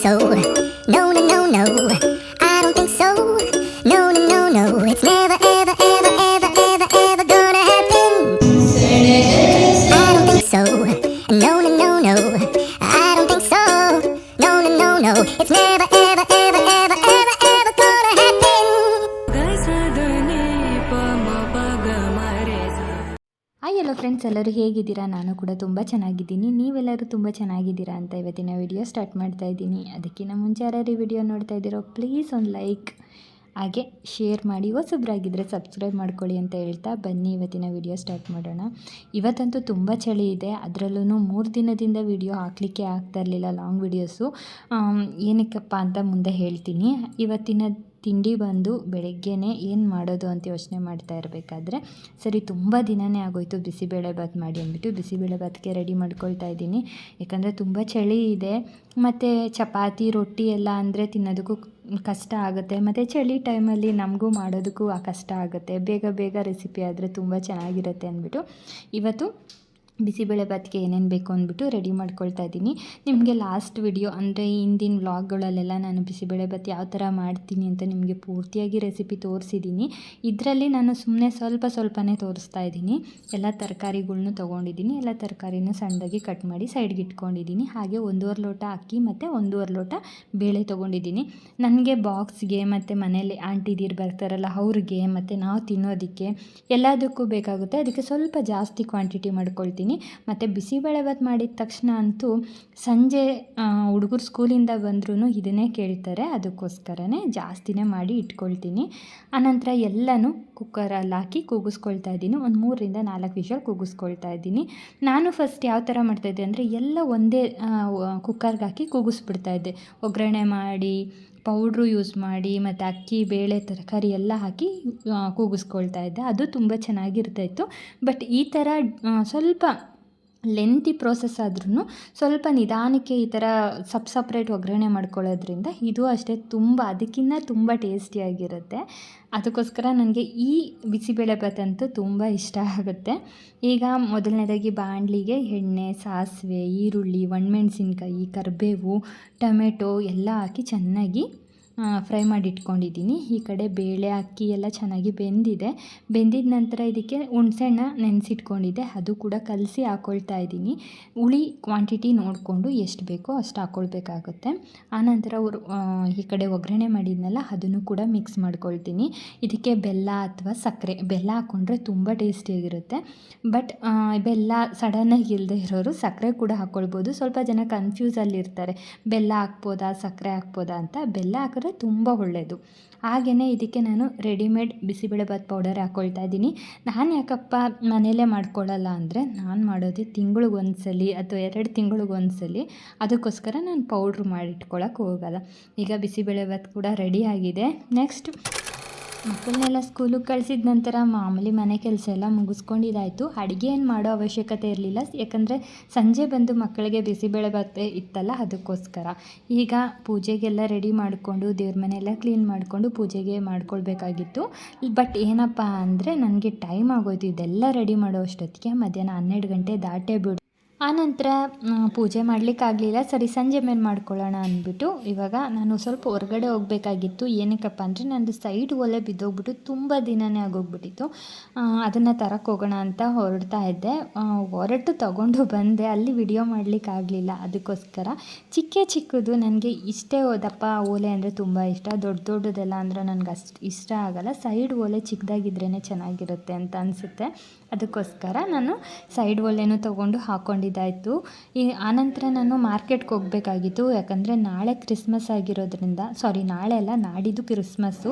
so. No, no, no, no. I don't think so. No, no, no, no. It's never, ever, ever, ever, ever, ever gonna happen. I don't think so. No, no, no, no. I don't think so. No, no, no, no. It's never, ever, ever, ever, ever, ever gonna happen. Hi hello friends, ಎಲ್ಲರೂ ಹೇಗಿದ್ದೀರಾ? ನಾನು ಕೂಡ ತುಂಬ ಚೆನ್ನಾಗಿದ್ದೀನಿ. ನೀವೆಲ್ಲರೂ ತುಂಬ ಚೆನ್ನಾಗಿದ್ದೀರಾ ಅಂತ ಇವತ್ತಿನ ವಿಡಿಯೋ ಸ್ಟಾರ್ಟ್ ಮಾಡ್ತಾ ಇದ್ದೀನಿ. ಅದಕ್ಕಿಂತ ಮುಂಚೆ ಯಾರ್ಯಾರು ಈ ವಿಡಿಯೋ ನೋಡ್ತಾ ಇದ್ದೀರೋ ಪ್ಲೀಸ್ ಒಂದು ಲೈಕ್ ಹಾಗೆ ಶೇರ್ ಮಾಡಿ, ಹೊಸಬ್ರಾಗಿದ್ದರೆ ಸಬ್ಸ್ಕ್ರೈಬ್ ಮಾಡ್ಕೊಳ್ಳಿ ಅಂತ ಹೇಳ್ತಾ ಬನ್ನಿ ಇವತ್ತಿನ ವಿಡಿಯೋ ಸ್ಟಾರ್ಟ್ ಮಾಡೋಣ. ಇವತ್ತಂತೂ ತುಂಬ ಚಳಿ ಇದೆ. ಅದರಲ್ಲೂ 3 ದಿನದಿಂದ ವಿಡಿಯೋ ಹಾಕಲಿಕ್ಕೆ ಆಗ್ತಾ ಇರಲಿಲ್ಲ, ಲಾಂಗ್ ವಿಡಿಯೋಸು. ಏನಕ್ಕಪ್ಪ ಅಂತ ಮುಂದೆ ಹೇಳ್ತೀನಿ. ಇವತ್ತಿನ ತಿಂಡಿ ಬಂದು ಬೆಳಗ್ಗೆನೇ ಏನು ಮಾಡೋದು ಅಂತ ಯೋಚನೆ ಮಾಡ್ತಾ ಇರಬೇಕಾದ್ರೆ ಸರಿ ತುಂಬ ದಿನವೇ ಆಗೋಯಿತು ಬಿಸಿಬೇಳೆಭಾತ್ ಮಾಡಿ ಅಂದ್ಬಿಟ್ಟು ಬಿಸಿಬೇಳೆಭಾತ್ಗೆ ರೆಡಿ ಮಾಡ್ಕೊಳ್ತಾ ಇದ್ದೀನಿ. ಯಾಕಂದರೆ ತುಂಬ ಚಳಿ ಇದೆ ಮತ್ತು ಚಪಾತಿ ರೊಟ್ಟಿ ಎಲ್ಲ ಅಂದರೆ ತಿನ್ನೋದಕ್ಕೂ ಕಷ್ಟ ಆಗುತ್ತೆ, ಮತ್ತು ಚಳಿ ಟೈಮಲ್ಲಿ ನಮಗೂ ಮಾಡೋದಕ್ಕೂ ಕಷ್ಟ ಆಗುತ್ತೆ. ಬೇಗ ಬೇಗ ರೆಸಿಪಿ ಆದರೆ ತುಂಬ ಚೆನ್ನಾಗಿರುತ್ತೆ ಅಂದ್ಬಿಟ್ಟು ಇವತ್ತು ಬಿಸಿಬೇಳೆಭಾತ್ಗೆ ಏನೇನು ಬೇಕು ಅಂದ್ಬಿಟ್ಟು ರೆಡಿ ಮಾಡ್ಕೊಳ್ತಾ ಇದ್ದೀನಿ. ನಿಮಗೆ ಲಾಸ್ಟ್ ವಿಡಿಯೋ ಅಂದರೆ ಹಿಂದಿನ ವ್ಲಾಗ್ಗಳಲ್ಲೆಲ್ಲ ನಾನು ಬಿಸಿಬೇಳೆಭಾತ್ ಯಾವ ಥರ ಮಾಡ್ತೀನಿ ಅಂತ ನಿಮಗೆ ಪೂರ್ತಿಯಾಗಿ ರೆಸಿಪಿ ತೋರಿಸಿದ್ದೀನಿ. ಇದರಲ್ಲಿ ನಾನು ಸುಮ್ಮನೆ ಸ್ವಲ್ಪನೇ ತೋರಿಸ್ತಾ ಇದ್ದೀನಿ. ಎಲ್ಲ ತರಕಾರಿಗಳ್ನು ತೊಗೊಂಡಿದ್ದೀನಿ. ಎಲ್ಲ ತರಕಾರಿನೂ ಸಣ್ಣದಾಗಿ ಕಟ್ ಮಾಡಿ ಸೈಡ್ಗೆ ಇಟ್ಕೊಂಡಿದ್ದೀನಿ. ಹಾಗೆ 1.5 ಲೋಟ ಅಕ್ಕಿ ಮತ್ತು 1.5 ಲೋಟ ಬೇಳೆ ತೊಗೊಂಡಿದ್ದೀನಿ. ನನಗೆ ಬಾಕ್ಸ್ಗೆ ಮತ್ತು ಮನೇಲಿ ಆಂಟಿದಿರು ಬರ್ತಾರಲ್ಲ ಅವ್ರಿಗೆ ಮತ್ತು ನಾವು ತಿನ್ನೋದಕ್ಕೆ ಎಲ್ಲದಕ್ಕೂ ಬೇಕಾಗುತ್ತೆ. ಅದಕ್ಕೆ ಸ್ವಲ್ಪ ಜಾಸ್ತಿ ಕ್ವಾಂಟಿಟಿ ಮಾಡ್ಕೊಳ್ತೀನಿ. ಮತ್ತು ಬಿಸಿಬೇಳೆಭಾತ್ ಮಾಡಿದ ತಕ್ಷಣ ಅಂತೂ ಸಂಜೆ ಹುಡುಗರು ಸ್ಕೂಲಿಂದ ಬಂದ್ರೂ ಇದನ್ನೇ ಕೇಳ್ತಾರೆ. ಅದಕ್ಕೋಸ್ಕರನೇ ಜಾಸ್ತಿನೇ ಮಾಡಿ ಇಟ್ಕೊಳ್ತೀನಿ. ಆನಂತರ ಎಲ್ಲನೂ ಕುಕ್ಕರಲ್ಲಿ ಹಾಕಿ ಕೂಗಿಸ್ಕೊಳ್ತಾ ಇದ್ದೀನಿ. ಒಂದು 3ರಿಂದ 4 ವಿಷಲ್ ಕೂಗಿಸ್ಕೊಳ್ತಾ ಇದ್ದೀನಿ. ನಾನು ಫಸ್ಟ್ ಯಾವ ಥರ ಮಾಡ್ತಾಯಿದ್ದೆ ಅಂದರೆ ಎಲ್ಲ ಒಂದೇ ಕುಕ್ಕರ್ಗೆ ಹಾಕಿ ಕೂಗಿಸ್ಬಿಡ್ತಾಯಿದ್ದೆ. ಒಗ್ಗರಣೆ ಮಾಡಿ ಪೌಡ್ರು ಯೂಸ್ ಮಾಡಿ ಮತ್ತು ಅಕ್ಕಿ ಬೇಳೆ ತರಕಾರಿ ಎಲ್ಲ ಹಾಕಿ ಕೂಗಿಸ್ಕೊಳ್ತಾ ಇದ್ದೆ. ಅದು ತುಂಬ ಚೆನ್ನಾಗಿರ್ತಾಯಿತ್ತು. ಬಟ್ ಈ ಥರ ಸ್ವಲ್ಪ ಲೆಂತಿ ಪ್ರೋಸೆಸ್ ಆದ್ರೂ ಸ್ವಲ್ಪ ನಿಧಾನಕ್ಕೆ ಈ ಥರ ಸಪ್ರೇಟ್ ಒಗ್ಗರಣೆ ಮಾಡ್ಕೊಳ್ಳೋದ್ರಿಂದ ಇದು ಅಷ್ಟೇ ಅದಕ್ಕಿಂತ ತುಂಬ ಟೇಸ್ಟಿಯಾಗಿರುತ್ತೆ. ಅದಕ್ಕೋಸ್ಕರ ನನಗೆ ಈ ಬಿಸಿಬೇಳೆಭಾತ್ ಅಂತೂ ತುಂಬ ಇಷ್ಟ ಆಗುತ್ತೆ. ಈಗ ಮೊದಲನೇದಾಗಿ ಬಾಣಲಿಗೆ ಎಣ್ಣೆ, ಸಾಸಿವೆ, ಈರುಳ್ಳಿ, ಒಣಮೆಣಸಿನ್ಕಾಯಿ, ಕರಿಬೇವು, ಟೊಮೆಟೊ ಎಲ್ಲ ಹಾಕಿ ಚೆನ್ನಾಗಿ ಫ್ರೈ ಮಾಡಿ ಇಟ್ಕೊಂಡಿದ್ದೀನಿ. ಈ ಕಡೆ ಬೇಳೆ ಅಕ್ಕಿ ಎಲ್ಲ ಚೆನ್ನಾಗಿ ಬೆಂದಿದ ನಂತರ ಇದಕ್ಕೆ ಹುಣಸೆಹಣ್ಣ ನೆನೆಸಿಟ್ಕೊಂಡಿದ್ದೆ, ಅದು ಕೂಡ ಕಲಸಿ ಹಾಕ್ಕೊಳ್ತಾ ಇದ್ದೀನಿ. ಹುಳಿ ಕ್ವಾಂಟಿಟಿ ನೋಡಿಕೊಂಡು ಎಷ್ಟು ಬೇಕೋ ಅಷ್ಟು ಹಾಕ್ಕೊಳ್ಬೇಕಾಗುತ್ತೆ. ಆನಂತರ ಈ ಕಡೆ ಒಗ್ಗರಣೆ ಮಾಡಿದ್ನಲ್ಲ ಅದನ್ನು ಕೂಡ ಮಿಕ್ಸ್ ಮಾಡ್ಕೊಳ್ತೀನಿ. ಇದಕ್ಕೆ ಬೆಲ್ಲ ಅಥವಾ ಸಕ್ಕರೆ, ಬೆಲ್ಲ ಹಾಕ್ಕೊಂಡ್ರೆ ತುಂಬ ಟೇಸ್ಟಿಯಾಗಿರುತ್ತೆ. ಬಟ್ ಬೆಲ್ಲ ಸಡನ್ನಾಗಿ ಇಲ್ಲದೆ ಇರೋರು ಸಕ್ಕರೆ ಕೂಡ ಹಾಕ್ಕೊಳ್ಬೋದು. ಸ್ವಲ್ಪ ಜನ ಕನ್ಫ್ಯೂಸಲ್ಲಿರ್ತಾರೆ, ಬೆಲ್ಲ ಹಾಕ್ಬೋದಾ ಸಕ್ಕರೆ ಹಾಕ್ಬೋದಾ ಅಂತ. ಬೆಲ್ಲ ಹಾಕಿದ್ರೆ ತುಂಬ ಒಳ್ಳೆಯದು. ಹಾಗೆಯೇ ಇದಕ್ಕೆ ನಾನು ರೆಡಿಮೇಡ್ ಬಿಸಿಬೇಳೆಭಾತ್ ಪೌಡರ್ ಹಾಕ್ಕೊಳ್ತಾ ಇದ್ದೀನಿ. ನಾನು ಯಾಕಪ್ಪ ಮನೆಯಲ್ಲೇ ಮಾಡ್ಕೊಳ್ಳಲ್ಲ ಅಂದರೆ, ನಾನು ಮಾಡೋದೇ ತಿಂಗಳಿಗೊಂದ್ಸಲಿ ಅಥವಾ 2 ತಿಂಗಳಿಗೊಂದ್ಸಲಿ. ಅದಕ್ಕೋಸ್ಕರ ನಾನು ಪೌಡ್ರ್ ಮಾಡಿಟ್ಕೊಳ್ಳೋಕೆ ಹೋಗಲ್ಲ. ಈಗ ಬಿಸಿಬೇಳೆಭಾತ್ ಕೂಡ ರೆಡಿ ಆಗಿದೆ. ನೆಕ್ಸ್ಟ್ ಮಕ್ಕಳನ್ನೆಲ್ಲ ಸ್ಕೂಲಿಗೆ ಕಳಿಸಿದ ನಂತರ ಮಾಮೂಲಿ ಮನೆ ಕೆಲಸ ಎಲ್ಲ ಮುಗಿಸ್ಕೊಂಡಿದ್ದಾಯಿತು. ಅಡುಗೆ ಏನು ಮಾಡೋ ಅವಶ್ಯಕತೆ ಇರಲಿಲ್ಲ, ಯಾಕಂದರೆ ಸಂಜೆ ಬಂದು ಮಕ್ಕಳಿಗೆ ಬಿಸಿಬೇಳೆಭಾತ್ ಇತ್ತಲ್ಲ, ಅದಕ್ಕೋಸ್ಕರ. ಈಗ ಪೂಜೆಗೆಲ್ಲ ರೆಡಿ ಮಾಡಿಕೊಂಡು ದೇವ್ರ ಮನೆಯೆಲ್ಲ ಕ್ಲೀನ್ ಮಾಡಿಕೊಂಡು ಪೂಜೆಗೆ ಮಾಡ್ಕೊಳ್ಬೇಕಾಗಿತ್ತು. ಬಟ್ ಏನಪ್ಪ ಅಂದರೆ ನನಗೆ ಟೈಮ್ ಆಗೋಯ್ತು. ಇದೆಲ್ಲ ರೆಡಿ ಮಾಡೋ ಅಷ್ಟೊತ್ತಿಗೆ ಮಧ್ಯಾಹ್ನ 12 ಗಂಟೆ ದಾಟೇ ಬಿಡು. ಆನಂತರ ಪೂಜೆ ಮಾಡಲಿಕ್ಕಾಗಲಿಲ್ಲ. ಸರಿ ಸಂಜೆ ಮೇಲೆ ಮಾಡ್ಕೊಳ್ಳೋಣ ಅಂದ್ಬಿಟ್ಟು ಇವಾಗ ನಾನು ಸ್ವಲ್ಪ ಹೊರಗಡೆ ಹೋಗಬೇಕಾಗಿತ್ತು. ಏನಕ್ಕಪ್ಪ ಅಂದರೆ ನಂದು ಸೈಡ್ ಒಲೆ ಬಿದ್ದೋಗ್ಬಿಟ್ಟು ತುಂಬ ದಿನವೇ ಆಗೋಗ್ಬಿಟ್ಟಿತ್ತು. ಅದನ್ನು ತರಕ್ಕೆ ಹೋಗೋಣ ಅಂತ ಹೊರಡ್ತಾ ಇದ್ದೆ. ಹೊರಟು ತಗೊಂಡು ಬಂದೆ, ಅಲ್ಲಿ ವಿಡಿಯೋ ಮಾಡಲಿಕ್ಕಾಗಲಿಲ್ಲ. ಅದಕ್ಕೋಸ್ಕರ ಚಿಕ್ಕದು ನನಗೆ ಇಷ್ಟೇ ದಪ್ಪ ಓಲೆ ಅಂದರೆ ತುಂಬ ಇಷ್ಟ. ದೊಡ್ಡದೆಲ್ಲ ಅಂದರೆ ನನಗೆ ಅಷ್ಟು ಇಷ್ಟ ಆಗಲ್ಲ. ಸೈಡ್ ಓಲೆ ಚಿಕ್ಕದಾಗಿದ್ರೇ ಚೆನ್ನಾಗಿರುತ್ತೆ ಅಂತ ಅನಿಸುತ್ತೆ. ಅದಕ್ಕೋಸ್ಕರ ನಾನು ಸೈಡ್ ಒಲೆನೂ ತೊಗೊಂಡು ಹಾಕ್ಕೊಂಡಿದ್ದಾಯಿತು. ಆನಂತರ ನಾನು ಮಾರ್ಕೆಟ್ಗೆ ಹೋಗಬೇಕಾಗಿತ್ತು. ಯಾಕಂದರೆ ನಾಳೆ ಕ್ರಿಸ್ಮಸ್ ಆಗಿರೋದ್ರಿಂದ, ನಾಳೆ ಅಲ್ಲ ನಾಡಿದ್ದು ಕ್ರಿಸ್ಮಸ್ಸು.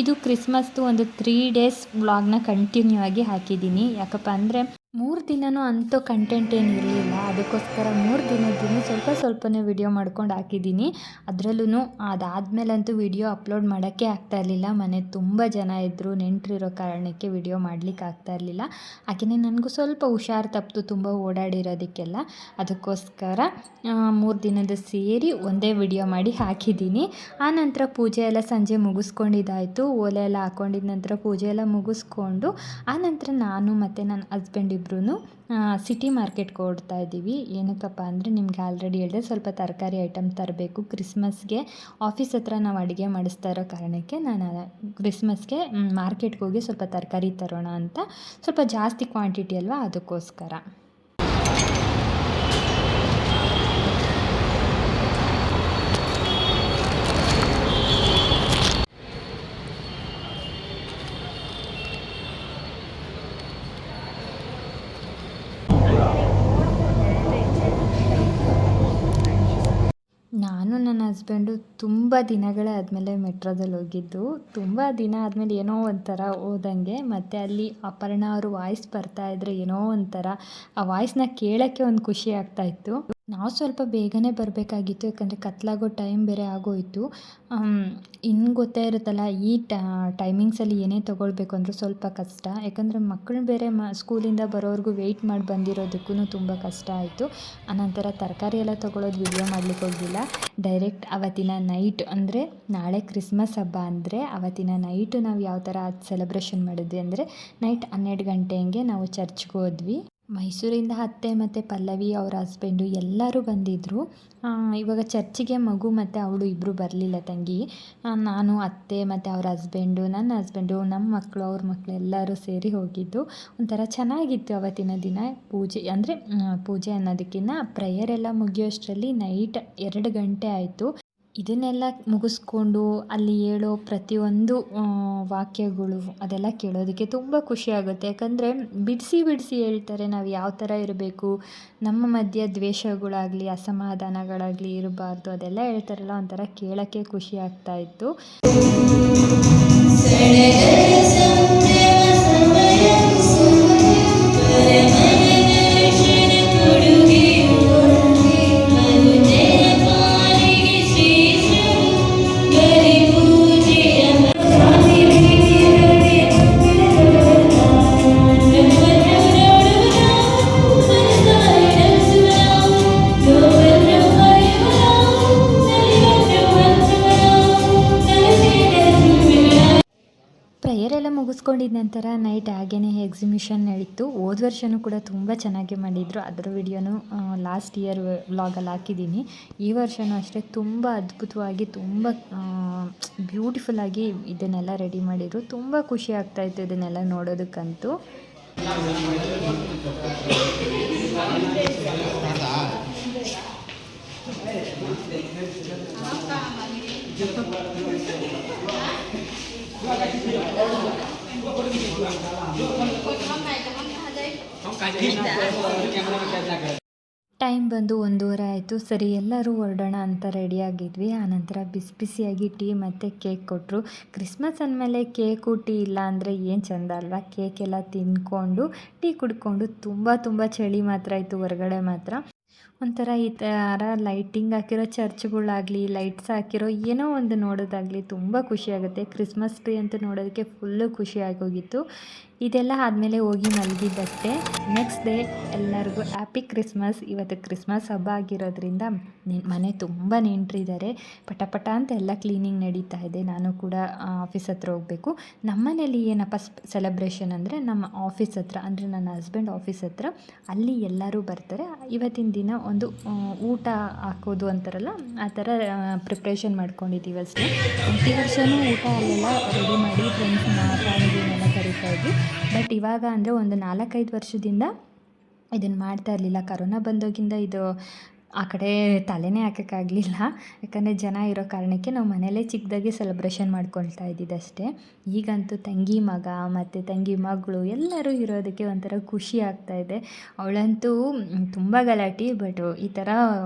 ಇದು ಕ್ರಿಸ್ಮಸ್ದು ಒಂದು 3 ಡೇಸ್ ವ್ಲಾಗ್ನ ಕಂಟಿನ್ಯೂ ಆಗಿ ಹಾಕಿದ್ದೀನಿ. ಯಾಕಪ್ಪ ಅಂದರೆ 3 ದಿನವೂ ಅಂಥ ಕಂಟೆಂಟ್ ಏನು ಇರಲಿಲ್ಲ. ಅದಕ್ಕೋಸ್ಕರ 3 ದಿನದ್ದು ಸ್ವಲ್ಪನೇ ವಿಡಿಯೋ ಮಾಡ್ಕೊಂಡು ಹಾಕಿದ್ದೀನಿ. ಅದರಲ್ಲೂ ಅದಾದಮೇಲಂತೂ ವಿಡಿಯೋ ಅಪ್ಲೋಡ್ ಮಾಡೋಕ್ಕೆ ಆಗ್ತಾಯಿರಲಿಲ್ಲ. ಮನೆ ತುಂಬ ಜನ ಇದ್ದರು, ನೆಂಟರಿರೋ ಕಾರಣಕ್ಕೆ ವಿಡಿಯೋ ಮಾಡಲಿಕ್ಕೆ ಆಗ್ತಾಯಿರಲಿಲ್ಲ. ಹಾಗೆಯೇ ನನಗೂ ಸ್ವಲ್ಪ ಹುಷಾರು ತಪ್ಪಿತು ತುಂಬ ಓಡಾಡಿರೋದಕ್ಕೆಲ್ಲ. ಅದಕ್ಕೋಸ್ಕರ 3 ದಿನದ ಸೇರಿ ಒಂದೇ ವಿಡಿಯೋ ಮಾಡಿ ಹಾಕಿದ್ದೀನಿ. ಆನಂತರ ಪೂಜೆ ಎಲ್ಲ ಸಂಜೆ ಮುಗಿಸ್ಕೊಂಡಿದ್ದಾಯಿತು. ಓಲೆ ಎಲ್ಲ ಹಾಕ್ಕೊಂಡಿದ್ದ ನಂತರ ಪೂಜೆ ಎಲ್ಲ ಮುಗಿಸ್ಕೊಂಡು ಆನಂತರ ನಾನು ಮತ್ತು ನನ್ನ ಹಸ್ಬೆಂಡ್ ನಾವಿಬ್ರು ಸಿಟಿ ಮಾರ್ಕೆಟ್ಗೆ ಓಡ್ತಾ ಇದ್ದೀವಿ. ಏನಕ್ಕಪ್ಪ ಅಂದರೆ ನಿಮ್ಗೆ ಆಲ್ರೆಡಿ ಹೇಳಿದೆ, ಸ್ವಲ್ಪ ತರಕಾರಿ ಐಟಮ್ ತರಬೇಕು. ಕ್ರಿಸ್ಮಸ್ಗೆ ಆಫೀಸ್ ಹತ್ರ ನಾವು ಅಡುಗೆ ಮಾಡಿಸ್ತಾ ಇರೋ ಕಾರಣಕ್ಕೆ ನಾನು ಕ್ರಿಸ್ಮಸ್ಗೆ ಮಾರ್ಕೆಟ್ಗೆ ಹೋಗಿ ಸ್ವಲ್ಪ ತರಕಾರಿ ತರೋಣ ಅಂತ, ಸ್ವಲ್ಪ ಜಾಸ್ತಿ ಕ್ವಾಂಟಿಟಿ ಅಲ್ವಾ, ಅದಕ್ಕೋಸ್ಕರ. ನಾನು ನನ್ನ ಹಸ್ಬೆಂಡು ತುಂಬ ದಿನಗಳೇ ಆದಮೇಲೆ ಮೆಟ್ರೋದಲ್ಲಿ ಹೋಗಿದ್ದು. ತುಂಬ ದಿನ ಆದಮೇಲೆ ಏನೋ ಒಂಥರ ಹೋದಂಗೆ, ಮತ್ತು ಅಲ್ಲಿ ಅಪರ್ಣ ಅವರು ವಾಯ್ಸ್ ಬರ್ತಾಯಿದ್ರೆ ಏನೋ ಒಂಥರ ಆ ವಾಯ್ಸ್ನ ಕೇಳೋಕ್ಕೆ ಒಂದು ಖುಷಿ ಆಗ್ತಾಯಿತ್ತು. ನಾವು ಸ್ವಲ್ಪ ಬೇಗನೆ ಬರಬೇಕಾಗಿತ್ತು, ಯಾಕಂದರೆ ಕತ್ಲಾಗೋ ಟೈಮ್ ಬೇರೆ ಆಗೋಯಿತು. ಇನ್ನು ಗೊತ್ತೇ ಇರುತ್ತಲ್ಲ, ಈ ಟೈಮಿಂಗ್ಸಲ್ಲಿ ಏನೇ ತೊಗೊಳ್ಬೇಕು ಅಂದರೂ ಸ್ವಲ್ಪ ಕಷ್ಟ, ಯಾಕಂದರೆ ಮಕ್ಕಳು ಬೇರೆ ಸ್ಕೂಲಿಂದ ಬರೋವರೆಗೂ ವೆಯ್ಟ್ ಮಾಡಿ ಬಂದಿರೋದಕ್ಕೂ ತುಂಬ ಕಷ್ಟ ಆಯಿತು. ಆನಂತರ ತರಕಾರಿ ಎಲ್ಲ ತೊಗೊಳೋದು ವಿಡಿಯೋ ಮಾಡಲಿಕ್ಕೆ ಹೋಗಲಿಲ್ಲ. ಡೈರೆಕ್ಟ್ ಅವತ್ತಿನ ನೈಟ್, ಅಂದರೆ ನಾಳೆ ಕ್ರಿಸ್ಮಸ್ ಹಬ್ಬ ಅಂದರೆ ಅವತ್ತಿನ ನೈಟು ನಾವು ಯಾವ ಥರ ಸೆಲೆಬ್ರೇಷನ್ ಮಾಡಿದ್ವಿ ಅಂದರೆ, ನೈಟ್ 12 ಗಂಟೆ ಹಂಗೆ ನಾವು ಚರ್ಚ್ಗೆ ಹೋದ್ವಿ. ಮೈಸೂರಿಂದ ಅತ್ತೆ ಮತ್ತು ಪಲ್ಲವಿ ಅವ್ರ ಹಸ್ಬೆಂಡು ಎಲ್ಲರೂ ಬಂದಿದ್ದರು. ಇವಾಗ ಚರ್ಚಿಗೆ ಮಗು ಮತ್ತು ಅವಳು ಇಬ್ಬರು ಬರಲಿಲ್ಲ, ತಂಗಿ. ನಾನು, ಅತ್ತೆ ಮತ್ತು ಅವ್ರ ಹಸ್ಬೆಂಡು, ನನ್ನ ಹಸ್ಬೆಂಡು, ನಮ್ಮ ಮಕ್ಕಳು, ಅವ್ರ ಮಕ್ಕಳು ಎಲ್ಲರೂ ಸೇರಿ ಹೋಗಿದ್ದು. ಒಂಥರ ಚೆನ್ನಾಗಿತ್ತು ಅವತ್ತಿನ ದಿನ. ಪೂಜೆ ಅನ್ನೋದಕ್ಕಿಂತ ಪ್ರೇಯರ್ ಎಲ್ಲ ಮುಗಿಯೋಷ್ಟರಲ್ಲಿ ನೈಟ್ 2 ಗಂಟೆ ಆಯಿತು. ಇದನ್ನೆಲ್ಲ ಮುಗಿಸ್ಕೊಂಡು ಅಲ್ಲಿ ಹೇಳೋ ಪ್ರತಿಯೊಂದು ವಾಕ್ಯಗಳು ಅದೆಲ್ಲ ಕೇಳೋದಕ್ಕೆ ತುಂಬ ಖುಷಿ ಆಗುತ್ತೆ. ಯಾಕಂದರೆ ಬಿಡಿಸಿ ಹೇಳ್ತಾರೆ ನಾವು ಯಾವ ಥರ ಇರಬೇಕು, ನಮ್ಮ ಮಧ್ಯೆ ದ್ವೇಷಗಳಾಗಲಿ ಅಸಮಾಧಾನಗಳಾಗಲಿ ಇರಬಾರ್ದು, ಅದೆಲ್ಲ ಹೇಳ್ತಾರಲ್ಲ, ಒಂಥರ ಕೇಳೋಕ್ಕೆ ಖುಷಿ ಆಗ್ತಾಯಿತ್ತು. ಪ್ರೇಯರೆಲ್ಲ ಮುಗಿಸ್ಕೊಂಡಿದ್ದ ನಂತರ ನೈಟ್ ಹಾಗೇ ಎಕ್ಸಿಬಿಷನ್ ನಡೀತು. ಹೋದ ವರ್ಷವೂ ಕೂಡ ತುಂಬ ಚೆನ್ನಾಗಿ ಮಾಡಿದರು. ಅದರ ವಿಡಿಯೋನು ಲಾಸ್ಟ್ ಇಯರ್ ವ್ಲಾಗಲ್ಲಿ ಹಾಕಿದ್ದೀನಿ. ಈ ವರ್ಷವೂ ಅಷ್ಟೇ ತುಂಬ ಅದ್ಭುತವಾಗಿ, ತುಂಬ ಬ್ಯೂಟಿಫುಲ್ಲಾಗಿ ಇದನ್ನೆಲ್ಲ ರೆಡಿ ಮಾಡಿದರು. ತುಂಬ ಖುಷಿ ಆಗ್ತಾಯಿತ್ತು ಇದನ್ನೆಲ್ಲ ನೋಡೋದಕ್ಕಂತೂ. ಟೈಮ್ ಬಂದು 1:30 ಆಯಿತು. ಸರಿ, ಎಲ್ಲರೂ ಹೊರಡೋಣ ಅಂತ ರೆಡಿಯಾಗಿದ್ವಿ. ಆನಂತರ ಬಿಸಿಯಾಗಿ ಟೀ ಮತ್ತು ಕೇಕ್ ಕೊಟ್ಟರು. ಕ್ರಿಸ್ಮಸ್ ಅಂದಮೇಲೆ ಕೇಕು ಟೀ ಇಲ್ಲ ಅಂದರೆ ಏನು ಚೆಂದ ಅಲ್ವಾ. ಕೇಕೆಲ್ಲ ತಿಂದ್ಕೊಂಡು ಟೀ ಕುಡ್ಕೊಂಡು ತುಂಬ ಚಳಿ ಮಾತ್ರ ಇತ್ತು ಹೊರಗಡೆ ಮಾತ್ರ. ಒಂಥರ ಈ ಥರ ಲೈಟಿಂಗ್ ಹಾಕಿರೋ ಚರ್ಚ್ಗಳಾಗಲಿ, ಲೈಟ್ಸ್ ಹಾಕಿರೋ ಏನೋ ಒಂದು ನೋಡೋದಾಗಲಿ ತುಂಬ ಖುಷಿಯಾಗುತ್ತೆ. ಕ್ರಿಸ್ಮಸ್ ಟ್ರೀ ಅಂತೂ ನೋಡೋದಕ್ಕೆ ಫುಲ್ಲು ಖುಷಿ ಆಗೋಗಿತ್ತು. ಇದೆಲ್ಲ ಆದಮೇಲೆ ಹೋಗಿ ಮಲಗಿದ್ದಷ್ಟೇ. ನೆಕ್ಸ್ಟ್ ಡೇ ಎಲ್ಲರಿಗೂ ಹ್ಯಾಪಿ ಕ್ರಿಸ್ಮಸ್. ಇವತ್ತು ಕ್ರಿಸ್ಮಸ್ ಹಬ್ಬ ಆಗಿರೋದ್ರಿಂದ ಮನೆ ತುಂಬ ನೆಂಟರಿದ್ದಾರೆ. ಪಟ ಅಂತ ಎಲ್ಲ ಕ್ಲೀನಿಂಗ್ ನಡೀತಾ ಇದೆ. ನಾನು ಕೂಡ ಆಫೀಸ್ ಹತ್ರ ಹೋಗಬೇಕು. ನಮ್ಮ ಮನೇಲಿ ಏನಪ್ಪ ಸೆಲೆಬ್ರೇಷನ್ ಅಂದರೆ, ನಮ್ಮ ಆಫೀಸ್ ಹತ್ರ, ಅಂದರೆ ನನ್ನ ಹಸ್ಬೆಂಡ್ ಆಫೀಸ್ ಹತ್ರ, ಅಲ್ಲಿ ಎಲ್ಲರೂ ಬರ್ತಾರೆ. ಇವತ್ತಿನ ದಿನ ಒಂದು ಊಟ ಹಾಕೋದು ಅಂತಾರಲ್ಲ, ಆ ಥರ ಪ್ರಿಪ್ರೇಷನ್ ಮಾಡ್ಕೊಂಡಿದ್ದೀವಿ ಅಷ್ಟೇ. ಪ್ರತಿ ವರ್ಷವೂ ಊಟ ಅಲ್ಲೆಲ್ಲ ರೆಡಿ ಮಾಡಿ ಫ್ರೆಂಡ್ಸ್ನ ಫ್ಯಾಮಿಲಿನೆಲ್ಲ ಕರಿತಾ ಇದ್ವಿ. ಬಟ್ ಇವಾಗ ಅಂದರೆ ಒಂದು 4-5 ವರ್ಷದಿಂದ ಇದನ್ನು ಮಾಡ್ತಾ ಇರಲಿಲ್ಲ. ಕರೋನಾ ಬಂದೋಗಿಂದ ಇದು ಆ ಕಡೆ ತಲೆನೇ ಹಾಕೋಕ್ಕಾಗಲಿಲ್ಲ. ಯಾಕಂದರೆ ಜನ ಇರೋ ಕಾರಣಕ್ಕೆ ನಾವು ಮನೆಯಲ್ಲೇ ಚಿಕ್ಕದಾಗಿ ಸೆಲೆಬ್ರೇಷನ್ ಮಾಡ್ಕೊಳ್ತಾ ಇದ್ದಿದ್ದಷ್ಟೇ. ಈಗಂತೂ ತಂಗಿ ಮಗ ಮತ್ತು ತಂಗಿ ಮಗಳು ಎಲ್ಲರೂ ಇರೋದಕ್ಕೆ ಒಂಥರ ಖುಷಿ ಆಗ್ತಾಯಿದೆ. ಅವಳಂತೂ ತುಂಬ ಗಲಾಟೆ. ಬಟ್ ಈ ಥರ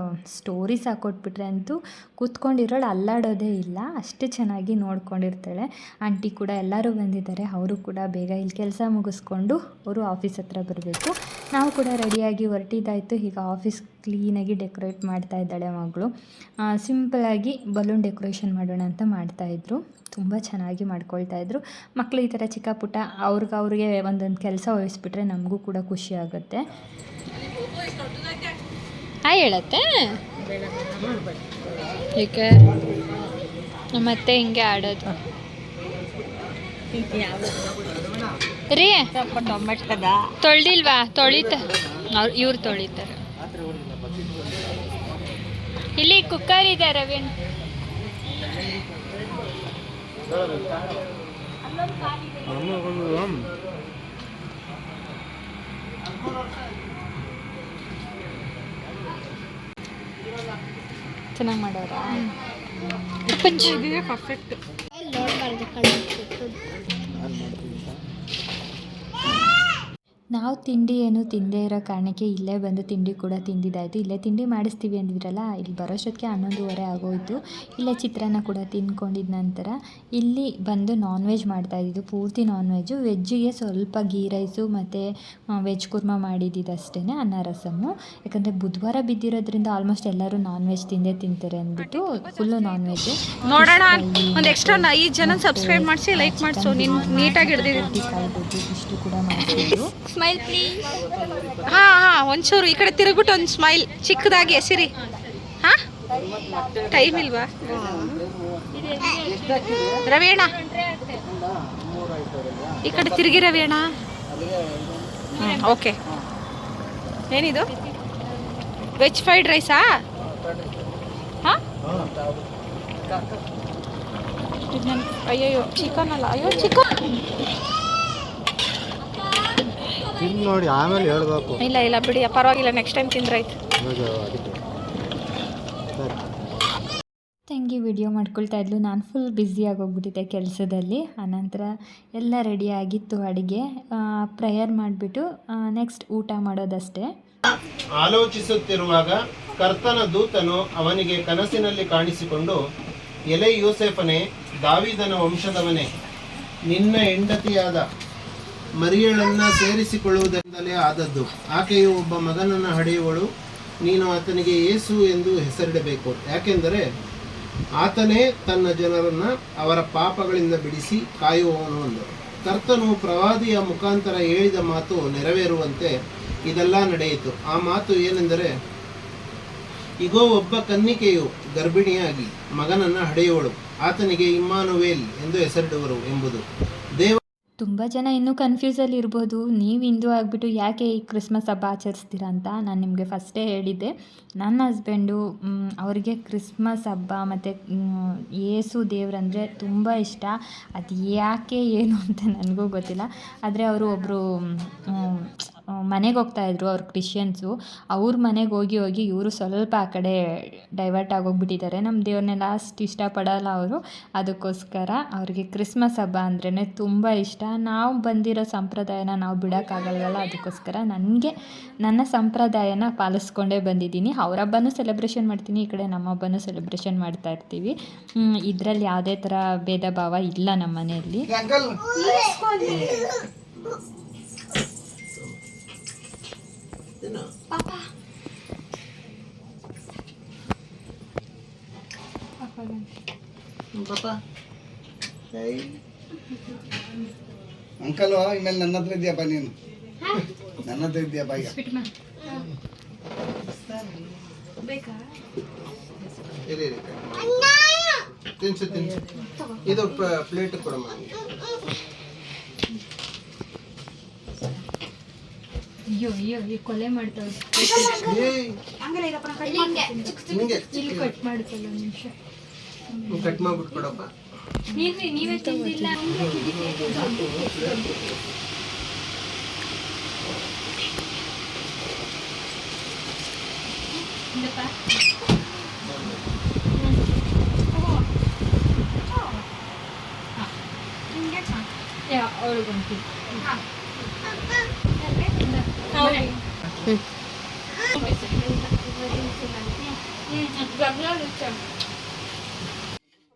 ಸ್ಟೋರೀಸ್ ಹಾಕ್ಕೊಟ್ಬಿಟ್ರೆ ಅಂತೂ ಕೂತ್ಕೊಂಡಿರೋಳು ಅಲ್ಲಾಡೋದೇ ಇಲ್ಲ, ಅಷ್ಟು ಚೆನ್ನಾಗಿ ನೋಡ್ಕೊಂಡಿರ್ತಾಳೆ. ಆಂಟಿ ಕೂಡ ಎಲ್ಲರೂ ಬಂದಿದ್ದಾರೆ. ಅವರು ಕೂಡ ಬೇಗ ಇಲ್ಲಿ ಕೆಲಸ ಮುಗಿಸ್ಕೊಂಡು ಅವರು ಆಫೀಸ್ ಹತ್ರ ಬರಬೇಕು. ನಾವು ಕೂಡ ರೆಡಿಯಾಗಿ ಹೊರಟಿದ್ದಾಯಿತು. ಈಗ ಆಫೀಸ್ ಕ್ಲೀನಾಗಿ ಡೆಕೋರೇಟ್ ಮಾಡ್ತಾ ಇದ್ದಾಳೆ ಮಗಳು. ಸಿಂಪಲಾಗಿ ಬಲೂನ್ ಡೆಕೋರೇಷನ್ ಮಾಡೋಣ ಅಂತ ಮಾಡ್ತಾಯಿದ್ರು. ತುಂಬ ಚೆನ್ನಾಗಿ ಮಾಡ್ಕೊಳ್ತಾಯಿದ್ರು. ಮಕ್ಕಳು ಈ ಥರ ಚಿಕ್ಕ ಪುಟ್ಟ ಅವ್ರಿಗೆ ಒಂದೊಂದು ಕೆಲಸ ವಹಿಸ್ಬಿಟ್ರೆ ನಮಗೂ ಕೂಡ ಖುಷಿ ಆಗುತ್ತೆ. ಹಾಯ್ ಹೇಳತ್ತೆ ಏಕೆ ಮತ್ತೆ ಹಿಂಗೆ ಆಡೋದು. ರೀ ಟೊಮೆಟೊದ ತೊಳ್ದಿಲ್ವಾ ಇವ್ರು ತೊಳಿತಾರೆ. ಇಲ್ಲಿ ಕುಕ್ಕರ್ ಇದೆ ರವೀಣ್. ಚೆನ್ನಾಗಿ ಮಾಡೋರಾ? ಪರ್ಫೆಕ್ಟ್. ನಾವು ತಿಂಡಿ ಏನು ತಿಂದೇ ಇರೋ ಕಾರಣಕ್ಕೆ ಇಲ್ಲೇ ಬಂದು ತಿಂಡಿ ಕೂಡ ತಿಂದಿದ್ದಾಯಿತು. ಇಲ್ಲೇ ತಿಂಡಿ ಮಾಡಿಸ್ತೀವಿ ಅಂದಿದ್ರಲ್ಲ, ಇಲ್ಲಿ ಬರೋಷ್ಟೊತ್ತಿಗೆ 11:30 ಆಗೋಯಿತು. ಇಲ್ಲೇ ಚಿತ್ರಾನ್ನ ಕೂಡ ತಿಂದ್ಕೊಂಡಿದ್ದ ನಂತರ ಇಲ್ಲಿ ಬಂದು ನಾನ್ ವೆಜ್ ಮಾಡ್ತಾಯಿದ್ದು, ಪೂರ್ತಿ ನಾನ್ ವೆಜ್ಜು. ವೆಜ್ಜಿಗೆ ಸ್ವಲ್ಪ ಗೀ ರೈಸು ಮತ್ತು ವೆಜ್ ಕುರ್ಮಾ ಮಾಡಿದ್ದಿದ್ದು ಅಷ್ಟೇ, ಅನ್ನ ರಸಮ್ಮು. ಯಾಕಂದರೆ ಬುಧವಾರ ಬಿದ್ದಿರೋದ್ರಿಂದ ಆಲ್ಮೋಸ್ಟ್ ಎಲ್ಲರೂ ನಾನ್ ವೆಜ್ ತಿಂತಾರೆ ಅಂದ್ಬಿಟ್ಟು ಫುಲ್ಲು ನಾನ್ ವೆಜ್. ನೋಡೋಣ, ಒಂದು ಎಕ್ಸ್ಟ್ರಾ 5 ಜನ ಸಬ್ಸ್ಕ್ರೈಬ್ ಮಾಡಿಸಿ ಲೈಕ್ ಮಾಡಿಸು. ನೀಟಾಗಿ ಹಿಡ್ದಿದ್ದೀನಿ. ಇಷ್ಟು ಕೂಡ ಮಾಡಿಸಿದ್ರು. Smile please. ಹಾಂ ಒಂಚೂರು ಈ ಕಡೆ ತಿರುಗ್ಬಿಟ್ಟು ಒಂದು ಸ್ಮೈಲ್ ಚಿಕ್ಕದಾಗಿ ಹೆಸಿರಿ. ಹಾಂ, ಟೈಮ್ ಇಲ್ವಾ ರವೇಣ? ಈ ಕಡೆ ತಿರುಗಿ ರವೇಣ. ಓಕೆ. ಏನಿದು? ವೆಜ್ ಫ್ರೈಡ್ ರೈಸಾ? ಹಾಂ, ಅಯ್ಯಯ್ಯೋ ಚಿಕನ್ ಅಲ್ಲ, ಅಯ್ಯೋ ಚಿಕನ್ ನೋಡಿ ಆಮೇಲೆ ಹೇಳ್ಬೇಕು. ಇಲ್ಲ ಬಿಡಿ, ಪರವಾಗಿಲ್ಲ, ನೆಕ್ಸ್ಟ್ ಟೈಮ್ ತಿಂದ್ರಾಯ್ತು. ತಂಗಿ ವಿಡಿಯೋ ಮಾಡ್ಕೊಳ್ತಾ ಇದ್ಲು. ನಾನು ಫುಲ್ ಬ್ಯುಸಿಯಾಗಿ ಹೋಗ್ಬಿಟ್ಟಿದ್ದೆ ಕೆಲಸದಲ್ಲಿ. ಆನಂತರ ಎಲ್ಲ ರೆಡಿ ಆಗಿತ್ತು ಅಡುಗೆ. ಪ್ರೇಯರ್ ಮಾಡಿಬಿಟ್ಟು ನೆಕ್ಸ್ಟ್ ಊಟ ಮಾಡೋದಷ್ಟೇ. ಆಲೋಚಿಸುತ್ತಿರುವಾಗ ಕರ್ತನ ದೂತನು ಅವನಿಗೆ ಕನಸಿನಲ್ಲಿ ಕಾಣಿಸಿಕೊಂಡು, ಎಲೆ ಯೋಸೇಫನೇ, ದಾವೀದನ ವಂಶದವನೇ, ನಿನ್ನ ಹೆಂಡತಿಯಾದ ಮರಿಯಳನ್ನು ಸೇರಿಸಿಕೊಳ್ಳುವುದರಿಂದಲೇ ಆದದ್ದು. ಆಕೆಯು ಒಬ್ಬ ಮಗನನ್ನು ಹಡೆಯುವಳು. ನೀನು ಆತನಿಗೆ ಯೇಸು ಎಂದು ಹೆಸರಿಡಬೇಕು, ಯಾಕೆಂದರೆ ಆತನೇ ತನ್ನ ಜನರನ್ನು ಅವರ ಪಾಪಗಳಿಂದ ಬಿಡಿಸಿ ಕಾಯುವವನು ಅಂದರು. ಕರ್ತನು ಪ್ರವಾದಿಯ ಮುಖಾಂತರ ಹೇಳಿದ ಮಾತು ನೆರವೇರುವಂತೆ ಇದೆಲ್ಲ ನಡೆಯಿತು. ಆ ಮಾತು ಏನೆಂದರೆ, ಇಗೋ, ಒಬ್ಬ ಕನ್ನಿಕೆಯು ಗರ್ಭಿಣಿಯಾಗಿ ಮಗನನ್ನು ಹಡೆಯುವಳು, ಆತನಿಗೆ ಇಮ್ಮಾನುವೇಲ್ ಎಂದು ಹೆಸರಿಡುವರು ಎಂಬುದು. ತುಂಬ ಜನ ಇನ್ನೂ ಕನ್ಫ್ಯೂಸಲ್ಲಿ ಇರ್ಬೋದು. ನೀವು ಹಿಂದೂ ಆಗಿಬಿಟ್ಟು ಯಾಕೆ ಈ ಕ್ರಿಸ್ಮಸ್ ಹಬ್ಬ ಆಚರಿಸ್ತೀರಾ ಅಂತ. ನಾನು ನಿಮಗೆ ಫಸ್ಟೇ ಹೇಳಿದ್ದೆ, ನನ್ನ ಹಸ್ಬೆಂಡು ಅವರಿಗೆ ಕ್ರಿಸ್ಮಸ್ ಹಬ್ಬ ಮತ್ತು ಯೇಸು ದೇವ್ರಂದರೆ ತುಂಬ ಇಷ್ಟ. ಅದು ಯಾಕೆ ಏನು ಅಂತ ನನಗೂ ಗೊತ್ತಿಲ್ಲ. ಆದರೆ ಅವರು ಒಬ್ಬರು ಮನೆಗೆ ಹೋಗ್ತಾಯಿದ್ರು, ಅವ್ರು ಕ್ರಿಶ್ಚಿಯನ್ಸು. ಅವ್ರ ಮನೆಗೆ ಹೋಗಿ ಇವರು ಸ್ವಲ್ಪ ಆ ಕಡೆ ಡೈವರ್ಟ್ ಆಗೋಗ್ಬಿಟ್ಟಿದ್ದಾರೆ. ನಮ್ಮ ದೇವ್ರನ್ನೆಲ್ಲ ಅಷ್ಟು ಇಷ್ಟಪಡಲ್ಲ ಅವರು. ಅದಕ್ಕೋಸ್ಕರ ಅವ್ರಿಗೆ ಕ್ರಿಸ್ಮಸ್ ಹಬ್ಬ ಅಂದ್ರೇ ತುಂಬ ಇಷ್ಟ. ನಾವು ಬಂದಿರೋ ಸಂಪ್ರದಾಯನ ನಾವು ಬಿಡೋಕ್ಕಾಗಲ್ವಲ್ಲ. ಅದಕ್ಕೋಸ್ಕರ ನನ್ನ ಸಂಪ್ರದಾಯನ ಪಾಲಿಸ್ಕೊಂಡೇ ಬಂದಿದ್ದೀನಿ. ಅವ್ರ ಹಬ್ಬನೂ ಸೆಲೆಬ್ರೇಷನ್ ಮಾಡ್ತೀನಿ, ಈ ಕಡೆ ನಮ್ಮ ಹಬ್ಬನೂ ಸೆಲೆಬ್ರೇಷನ್ ಮಾಡ್ತಾ ಇರ್ತೀವಿ. ಇದರಲ್ಲಿ ಯಾವುದೇ ಥರ ಭೇದ ಭಾವ ಇಲ್ಲ ನಮ್ಮ ಮನೆಯಲ್ಲಿ. ಅಂಕಲ್ ಇನ್ಮೇಲೆ ನನ್ನ ಹತ್ರ ಇದೆಯಪ್ಪ, ನೀನು ನನ್ನ ಹತ್ರ ಇದೆಯಪ್ಪ. ಈಗ ತಿನ್ಸು ಇದು ಪ್ಲೇಟ್ ಕೊಡಮ್ಮ. ಅಯ್ಯೋ ಕೊಲೆ ಮಾಡ್ತಾವೆ. ಇಲ್ಲಿ ಕಟ್ ಮಾಡ್ಕೊಳ್ಳೋ ನಿಮಿಷ ಕಟ್ ಮಾಡ್ಬಿಟ್ಟು ಕೊಡಪ್ಪ. ನೀವೇ ತಿಂದಿಲ್ಲ. ಅವಳಿಗೊಂದು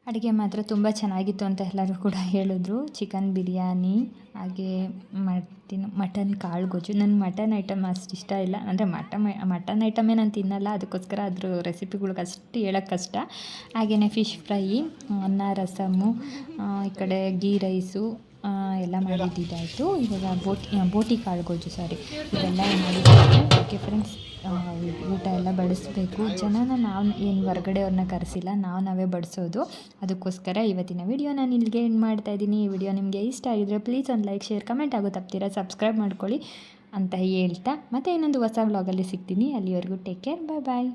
ಅಡುಗೆ ಮಾತ್ರ ತುಂಬ ಚೆನ್ನಾಗಿತ್ತು ಅಂತ ಎಲ್ಲರೂ ಕೂಡ ಹೇಳಿದ್ರು. ಚಿಕನ್ ಬಿರಿಯಾನಿ, ಹಾಗೆ ಮಟನ್ ಕಾಳು ಗೊಜ್ಜು. ನನಗೆ ಮಟನ್ ಐಟಮ್ ಅಷ್ಟು ಇಷ್ಟ ಇಲ್ಲ, ಅಂದರೆ ಮಟನ್ ಐಟಮೇ ನಾನು ತಿನ್ನಲ್ಲ. ಅದಕ್ಕೋಸ್ಕರ ಅದ್ರ ರೆಸಿಪಿಗಳ್ಗೆ ಅಷ್ಟು ಹೇಳೋಕ್ಕೆ ಕಷ್ಟ. ಹಾಗೆಯೇ ಫಿಶ್ ಫ್ರೈ, ಅನ್ನ ರಸಮ್ಮು, ಈ ಕಡೆ ಗೀ ರೈಸು ಎಲ್ಲ ಮಾಡಿದ್ದಾಯಿತು. ಇವಾಗ ಬೋಟಿ ಕಾಳು ಗೊಜ್ಜು, ಇದೆಲ್ಲ ಮಾಡಿದ್ದಾಯಿತು. Okay friends. ಊಟ ಎಲ್ಲ ಬಡಿಸ್ಬೇಕು. ಜನನ ನಾವು ಏನು ಹೊರಗಡೆ ಅವ್ರನ್ನ ಕರೆಸಿಲ್ಲ, ನಾವೇ ಬಡಿಸೋದು. ಅದಕ್ಕೋಸ್ಕರ ಇವತ್ತಿನ ವಿಡಿಯೋ ನಾನು ಇಲ್ಲಿಗೆ ಎಂಡ್ ಮಾಡ್ತಾಯಿದ್ದೀನಿ. ಈ ವಿಡಿಯೋ ನಿಮಗೆ ಇಷ್ಟ ಆಗಿದ್ರೆ ಪ್ಲೀಸ್ ಒಂದು ಲೈಕ್, ಶೇರ್, ಕಮೆಂಟ್ ಆಗೋ ತಪ್ತೀರಾ ಸಬ್ಸ್ಕ್ರೈಬ್ ಮಾಡ್ಕೊಳ್ಳಿ ಅಂತ ಹೇಳ್ತಾ ಮತ್ತೆ ಇನ್ನೊಂದು ಹೊಸ ವ್ಲಾಗಲ್ಲಿ ಸಿಗ್ತೀನಿ. ಅಲ್ಲಿವರೆಗೂ ಟೇಕ್ ಕೇರ್, ಬಾಯ್ ಬಾಯ್.